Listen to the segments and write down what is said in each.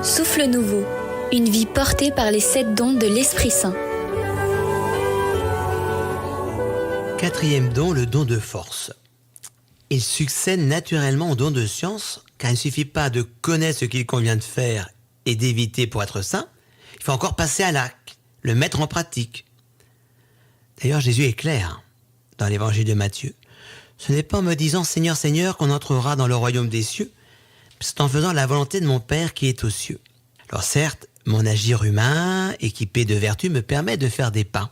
Souffle nouveau, une vie portée par les 7 dons de l'Esprit Saint. Quatrième don, le don de force. Il succède naturellement au don de science, car il ne suffit pas de connaître ce qu'il convient de faire et d'éviter pour être saint, il faut encore passer à l'acte, le mettre en pratique. D'ailleurs, Jésus est clair dans l'évangile de Matthieu. Ce n'est pas en me disant « Seigneur, Seigneur » qu'on entrera dans le royaume des cieux, c'est en faisant la volonté de mon Père qui est aux cieux. Alors certes, mon agir humain, équipé de vertu, me permet de faire des pas.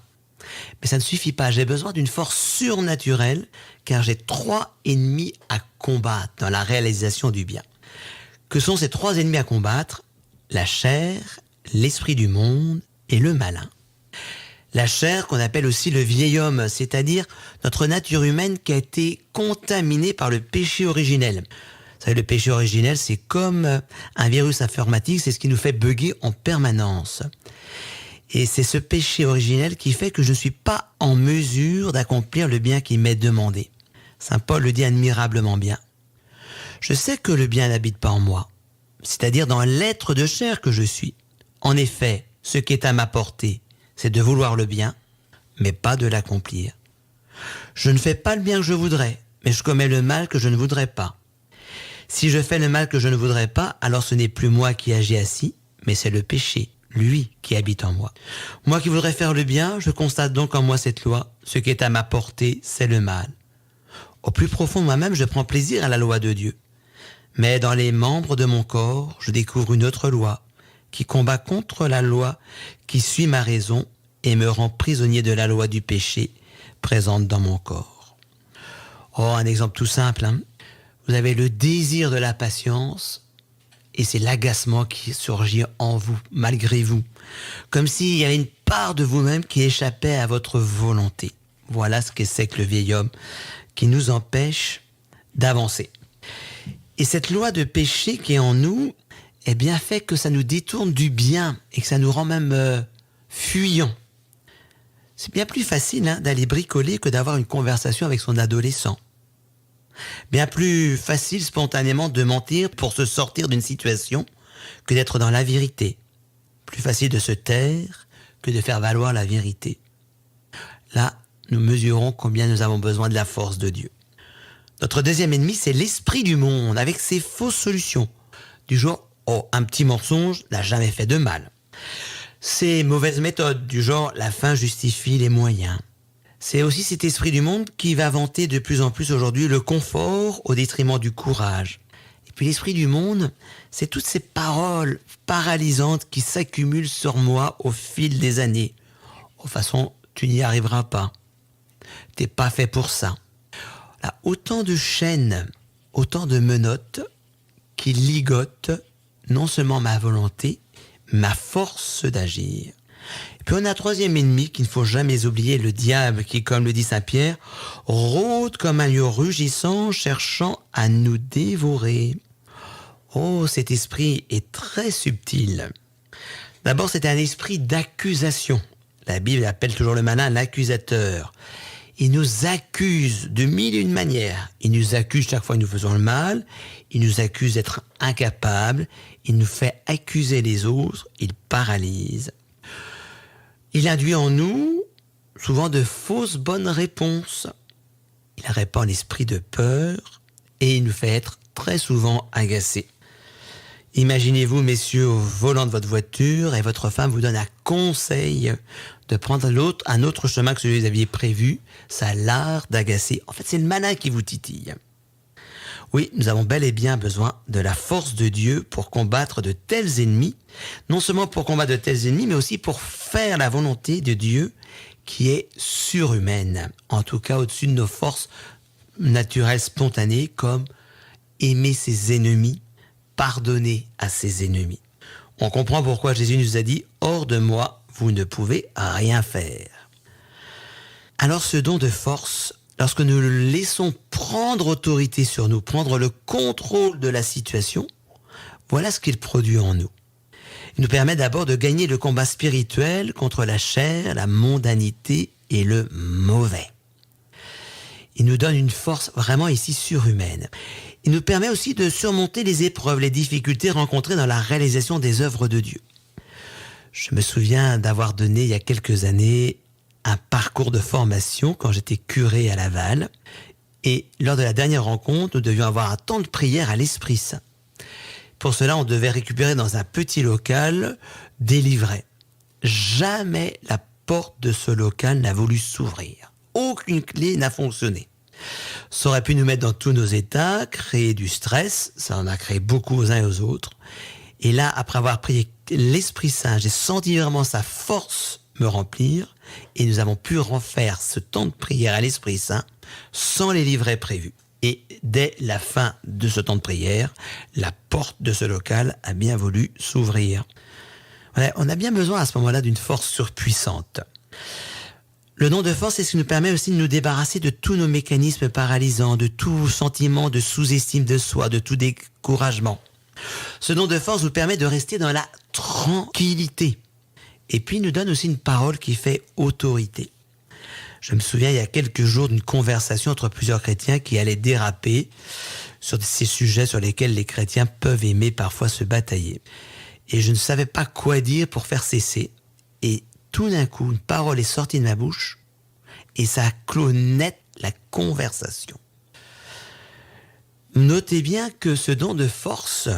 Mais ça ne suffit pas, j'ai besoin d'une force surnaturelle, car j'ai 3 ennemis à combattre dans la réalisation du bien. Que sont ces 3 ennemis à combattre? La chair, l'esprit du monde et le malin. La chair qu'on appelle aussi le vieil homme, c'est-à-dire notre nature humaine qui a été contaminée par le péché originel. Vous savez, le péché originel, c'est comme un virus informatique, c'est ce qui nous fait bugger en permanence. Et c'est ce péché originel qui fait que je ne suis pas en mesure d'accomplir le bien qui m'est demandé. Saint Paul le dit admirablement bien. Je sais que le bien n'habite pas en moi, c'est-à-dire dans l'être de chair que je suis. En effet, ce qui est à ma portée, c'est de vouloir le bien, mais pas de l'accomplir. Je ne fais pas le bien que je voudrais, mais je commets le mal que je ne voudrais pas. Si je fais le mal que je ne voudrais pas, alors ce n'est plus moi qui agis ainsi, mais c'est le péché, lui, qui habite en moi. Moi qui voudrais faire le bien, je constate donc en moi cette loi, ce qui est à ma portée, c'est le mal. Au plus profond de moi-même, je prends plaisir à la loi de Dieu. Mais dans les membres de mon corps, je découvre une autre loi, qui combat contre la loi qui suit ma raison et me rend prisonnier de la loi du péché présente dans mon corps. Oh, un exemple tout simple, hein. Vous avez le désir de la patience et c'est l'agacement qui surgit en vous, malgré vous. Comme s'il y avait une part de vous-même qui échappait à votre volonté. Voilà ce que c'est que le vieil homme qui nous empêche d'avancer. Et cette loi de péché qui est en nous, eh bien fait que ça nous détourne du bien et que ça nous rend même fuyants. C'est bien plus facile d'aller bricoler que d'avoir une conversation avec son adolescent. Bien plus facile spontanément de mentir pour se sortir d'une situation que d'être dans la vérité. Plus facile de se taire que de faire valoir la vérité. Là, nous mesurons combien nous avons besoin de la force de Dieu. Notre deuxième ennemi, c'est l'esprit du monde avec ses fausses solutions. Du genre, oh, un petit mensonge n'a jamais fait de mal. Ces mauvaises méthodes, du genre la fin justifie les moyens. C'est aussi cet esprit du monde qui va vanter de plus en plus aujourd'hui le confort au détriment du courage. Et puis l'esprit du monde, c'est toutes ces paroles paralysantes qui s'accumulent sur moi au fil des années. De toute façon, tu n'y arriveras pas. T'es pas fait pour ça. Là, autant de chaînes, autant de menottes qui ligotent non seulement ma volonté, ma force d'agir. Et puis on a un troisième ennemi qu'il ne faut jamais oublier, le diable qui, comme le dit Saint Pierre, rôde comme un lion rugissant cherchant à nous dévorer. Oh, cet esprit est très subtil. D'abord, c'est un esprit d'accusation. La Bible appelle toujours le malin l'accusateur. Il nous accuse de mille et une manières. Il nous accuse chaque fois que nous faisons le mal. Il nous accuse d'être incapables. Il nous fait accuser les autres. Il paralyse. Il induit en nous souvent de fausses bonnes réponses. Il répand l'esprit de peur et il nous fait être très souvent agacés. Imaginez-vous, messieurs, au volant de votre voiture et votre femme vous donne un conseil de prendre un autre chemin que celui que vous aviez prévu. Ça a l'art d'agacer. En fait, c'est le malin qui vous titille. Oui, nous avons bel et bien besoin de la force de Dieu pour combattre de tels ennemis. Non seulement pour combattre de tels ennemis, mais aussi pour faire la volonté de Dieu qui est surhumaine. En tout cas, au-dessus de nos forces naturelles spontanées, comme aimer ses ennemis, pardonner à ses ennemis. On comprend pourquoi Jésus nous a dit « Hors de moi, vous ne pouvez rien faire ». Alors ce don de force, lorsque nous le laissons prendre autorité sur nous, prendre le contrôle de la situation, voilà ce qu'il produit en nous. Il nous permet d'abord de gagner le combat spirituel contre la chair, la mondanité et le mauvais. Il nous donne une force vraiment ici surhumaine. Il nous permet aussi de surmonter les épreuves, les difficultés rencontrées dans la réalisation des œuvres de Dieu. Je me souviens d'avoir donné il y a quelques années un parcours de formation quand j'étais curé à Laval. Et lors de la dernière rencontre, nous devions avoir un temps de prière à l'Esprit Saint. Pour cela, on devait récupérer dans un petit local des livrets. Jamais la porte de ce local n'a voulu s'ouvrir. Aucune clé n'a fonctionné. Ça aurait pu nous mettre dans tous nos états, créer du stress, ça en a créé beaucoup aux uns et aux autres. Et là, après avoir prié l'Esprit Saint, j'ai senti vraiment sa force me remplir et nous avons pu refaire ce temps de prière à l'Esprit Saint sans les livrets prévus. Et dès la fin de ce temps de prière, la porte de ce local a bien voulu s'ouvrir. Voilà, on a bien besoin à ce moment-là d'une force surpuissante. Le don de force, c'est ce qui nous permet aussi de nous débarrasser de tous nos mécanismes paralysants, de tout sentiment de sous-estime de soi, de tout découragement. Ce don de force nous permet de rester dans la tranquillité. Et puis, il nous donne aussi une parole qui fait autorité. Je me souviens il y a quelques jours d'une conversation entre plusieurs chrétiens qui allaient déraper sur ces sujets sur lesquels les chrétiens peuvent aimer parfois se batailler. Et je ne savais pas quoi dire pour faire cesser. Et tout d'un coup, une parole est sortie de ma bouche et ça a clos net la conversation. Notez bien que ce don de force,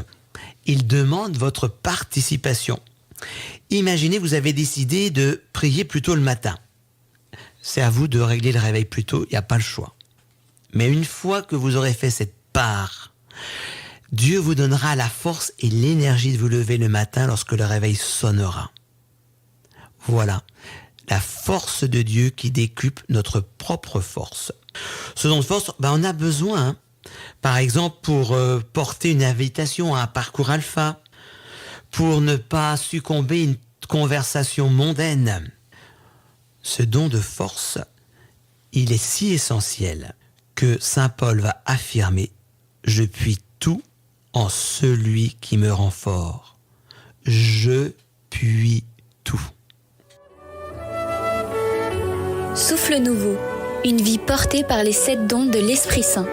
il demande votre participation. Imaginez, vous avez décidé de prier plus tôt le matin. C'est à vous de régler le réveil plus tôt, il n'y a pas le choix. Mais une fois que vous aurez fait cette part, Dieu vous donnera la force et l'énergie de vous lever le matin lorsque le réveil sonnera. Voilà, la force de Dieu qui décuple notre propre force. Ce don de force, on a besoin, par exemple, pour porter une invitation à un parcours alpha, pour ne pas succomber à une conversation mondaine. Ce don de force, il est si essentiel que saint Paul va affirmer « Je puis tout en celui qui me rend fort. Je puis tout. » Souffle nouveau, une vie portée par les 7 dons de l'Esprit Saint.